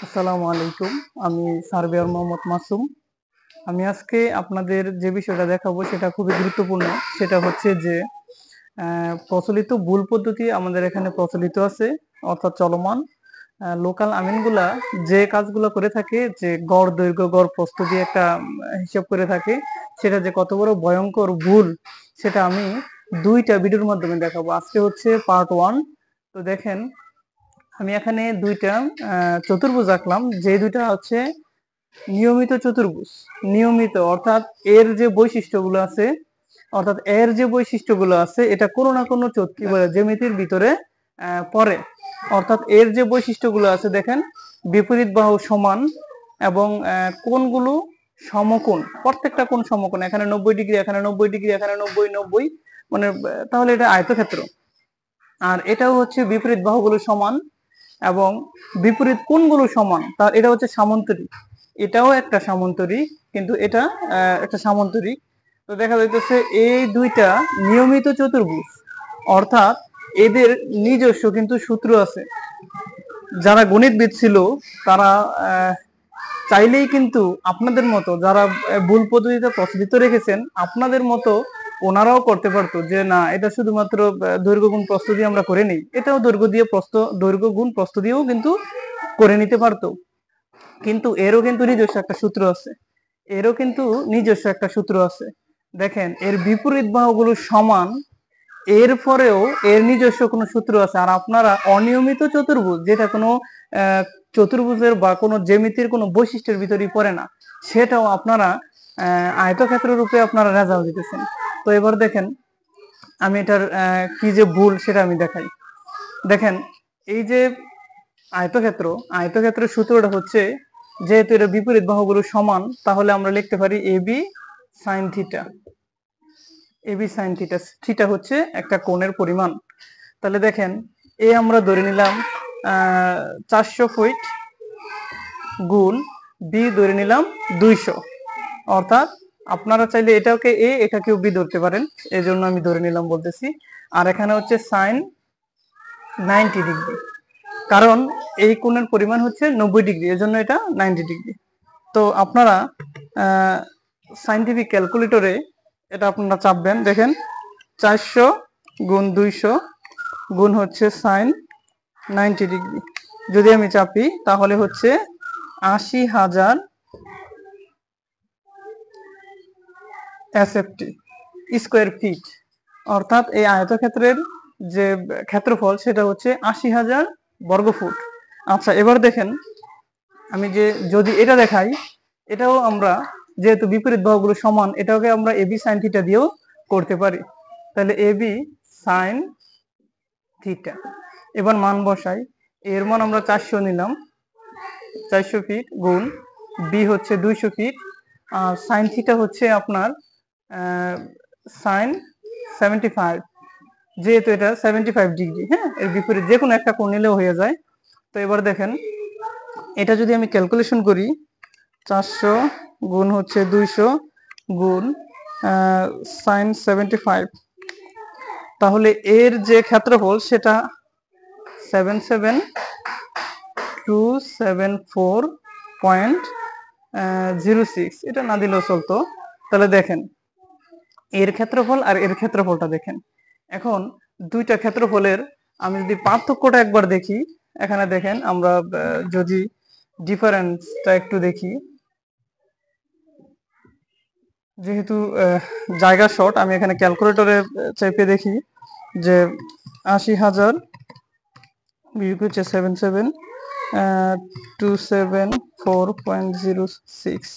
আসসালামু আলাইকুম। আমি সার্ভেয়ার মোহাম্মদ মাসুম। আমি আজকে আপনাদের যে বিষয়টা দেখাবো সেটা খুবই গুরুত্বপূর্ণ। সেটা হচ্ছে যে প্রচলিত ভুল পদ্ধতি আমাদের এখানে প্রচলিত আছে, অর্থাৎ চলমান। লোকাল আমিনগুলা যে কাজগুলো করে থাকে, যে গড় দৈর্ঘ্য গড় প্রস্থ দিয়ে একটা হিসাব করে থাকে, সেটা যে কত বড় ভয়ঙ্কর ভুল সেটা আমি ২টা ভিডিওর মাধ্যমে দেখাবো। আজকে হচ্ছে পার্ট 1। তো দেখেন, আমি এখানে ২টা চতুর্ভুজ আঁকলাম, যে ২টা হচ্ছে নিয়মিত চতুর্ভুজ। নিয়মিত অর্থাৎ এর যে বৈশিষ্ট্যগুলো আছে, এটা কোনো না কোনো কি বলে জ্যামিতির ভিতরে পড়ে। অর্থাৎ এর যে বৈশিষ্ট্যগুলো আছে, দেখেন, বিপরীত বাহু সমান এবং কোণগুলো সমকোণ। প্রত্যেকটা কোণ সমকোণ, এখানে 90 ডিগ্রি, এখানে 90 ডিগ্রি, এখানে 90 90, মানে তাহলে এটা আয়তক্ষেত্র। আর এটাও হচ্ছে বিপরীত বাহুগুলো সমান এবং বিপরীত কোণগুলো সমান, তার এটা হচ্ছে সামান্তরিক। এটাও একটা সামান্তরিক, কিন্তু এটা একটা সামান্তরিক। তো দেখা যাইতেছে এই ২টা নিয়মিত চতুর্ভুজ, অর্থাৎ এদের নিজস্ব কিন্তু সূত্র আছে। যারা গণিতবিদ ছিল তারা চাইলেই কিন্তু আপনাদের মতো, যারা ভুল পদ্ধতিতে প্রচলিত রেখেছেন, আপনাদের মতো ওনারাও করতে পারতো যে না, এটা শুধুমাত্র দৈর্ঘ্য গুণ প্রস্থ দিয়ে আমরা করে নিই, এটাও দৈর্ঘ্য গুণ প্রস্থ দিয়েও কিন্তু করে নিতে পারতো। কিন্তু এরও কিন্তু নিজস্ব একটা সূত্র আছে। দেখেন, এর বিপরীত বাহুগুলো সমান, এরপরেও এর নিজস্ব কোনো সূত্র আছে। আর আপনারা অনিয়মিত চতুর্ভুজ, যেটা কোনো চতুর্ভুজের বা কোনো জ্যামিতির কোনো বৈশিষ্ট্যের ভিতরেই পড়ে না, সেটাও আপনারা আয়তক্ষেত্র রূপে আপনারা রেজাল্ট দিতেছেন। তো এবার দেখেন, আমি এটার কি যে ভুল সেটা আমি দেখাই। দেখেন, এই যে আয়তক্ষেত্রের সূত্রটা হচ্ছে, যেহেতু এটা বিপরীত বাহুগুলো সমান, তাহলে আমরা লিখতে পারি এবি সাইন থিটা। থিটা হচ্ছে একটা কোণের পরিমাণ। তাহলে দেখেন, এ আমরা ধরে নিলাম 400 ফিট, গুণ বি ধরে নিলাম 200। অর্থাৎ আপনারা চাইলে এটাকে এ, এটাকেও বি ধরতে পারেন, এজন্য আমি ধরে নিলাম বলতেছি। আর এখানে হচ্ছে সাইন 90 ডিগ্রি, কারণ এই কোণের পরিমাণ হচ্ছে 90 ডিগ্রি, এজন্য এটা 90 ডিগ্রি। তো আপনারা সাইন্টিফিক ক্যালকুলেটরে এটা আপনারা চাপবেন। দেখেন, 400 গুণ 200 গুণ হচ্ছে সাইন 90 ডিগ্রি। যদি আমি চাপি তাহলে হচ্ছে 80,000 এসএফটি স্কোয়ার ফিট। অর্থাৎ এই আয়তক্ষেত্রের যে ক্ষেত্রফল সেটা হচ্ছে 80,000 বর্গফুট। আচ্ছা, এবার দেখেন, আমি যদি এটা দেখাই, এটাও আমরা, যেহেতু বিপরীত বাহুগুলো সমান, এটাকে আমরা এবি সাইন থিটা দিয়েও করতে পারি। তাহলে এবি সাইন থিটা, এবার মান বসাই। এর মান আমরা 400 নিলাম, 400 ফিট, গুণ বি হচ্ছে 200 ফিট, আর সাইন থিটা হচ্ছে আপনার সাইন 75, যেহেতু এটা 75 ডিগ্রি। হ্যাঁ, এর বিপরীত যে কোনো একটা কোণ নিলেও হয়ে যায়। তো এবার দেখেন, এটা যদি আমি ক্যালকুলেশন করি, 400 গুণ হচ্ছে 200 গুণ সাইন 75, তাহলে এর যে ক্ষেত্রফল সেটা 77274.06, এটা না দিলেও চলতো। তাহলে দেখেন, এর ক্ষেত্রফল আর এর ক্ষেত্রফলটা দেখেন। এখন দুইটা ক্ষেত্রফলের আমি যদি পার্থক্যটা একবার দেখি, এখানে দেখেন, আমরা যদি ডিফারেন্সটা একটু দেখি, যেহেতু জায়গা শর্ট, আমি এখানে ক্যালকুলেটরে চেপে দেখি যে 80,000 বিয়োগ হচ্ছে 77274.06,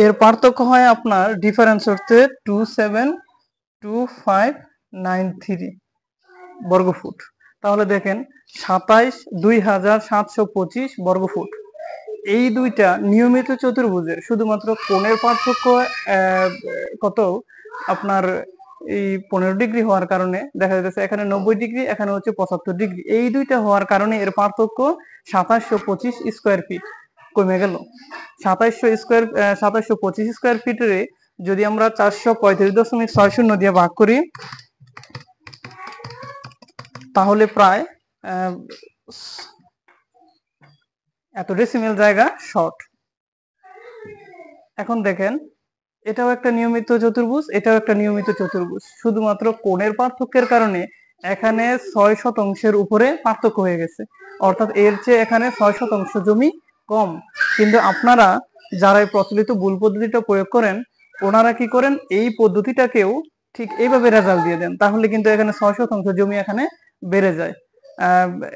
এর পার্থক্য হয় আপনার ডিফারেন্স হচ্ছে 272593 বর্গফুট। তাহলে দেখেন, 27,2725 বর্গফুট। এই দুইটা নিয়মিত চতুর্ভুজের শুধুমাত্র কোণের পার্থক্য কত, আপনার এই 15 ডিগ্রি হওয়ার কারণে দেখা যাচ্ছে এখানে 90 ডিগ্রি, এখানে হচ্ছে 75 ডিগ্রি। এই দুইটা হওয়ার কারণে এর পার্থক্য 2725 স্কোয়ার ফিট কমে গেল। 2725 স্কোয়ার ফিটের যদি আমরা 435.60 দিয়ে ভাগ করি, তাহলে প্রায় এত ডেসিমেল জায়গা শর্ট। এখন দেখেন এটাও একটা নিয়মিত চতুর্ভুজ, এটাও একটা নিয়মিত চতুর্ভুজ, শুধুমাত্র কোণের পার্থক্যের কারণে এখানে 6% উপরে পার্থক্য হয়ে গেছে, অর্থাৎ এর চেয়ে এখানে 6% জমি কম। কিন্তু আপনারা যারা এই প্রচলিত ভুল পদ্ধতিটা প্রয়োগ করেন, ওনারা কি করেন, এই পদ্ধতিটাকেও ঠিক এইভাবে রেজাল্ট দিয়ে দেন, তাহলে কিন্তু এখানে 6% জমি এখানে বেড়ে যায়।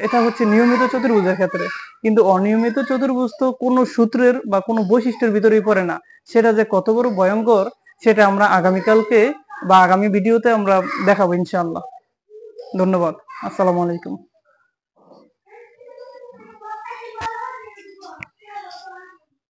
এটা হচ্ছে নিয়মিত চতুর্ভুজের ক্ষেত্রে। কিন্তু অনিয়মিত চতুর্ভুজ তো কোনো সূত্রের বা কোনো বৈশিষ্ট্যের ভিতরেই পড়ে না, সেটা যে কত বড় ভয়ঙ্কর সেটা আমরা আগামীকালকে বা আগামী ভিডিওতে আমরা দেখাবো ইনশাআল্লাহ। ধন্যবাদ। আসসালামু আলাইকুম।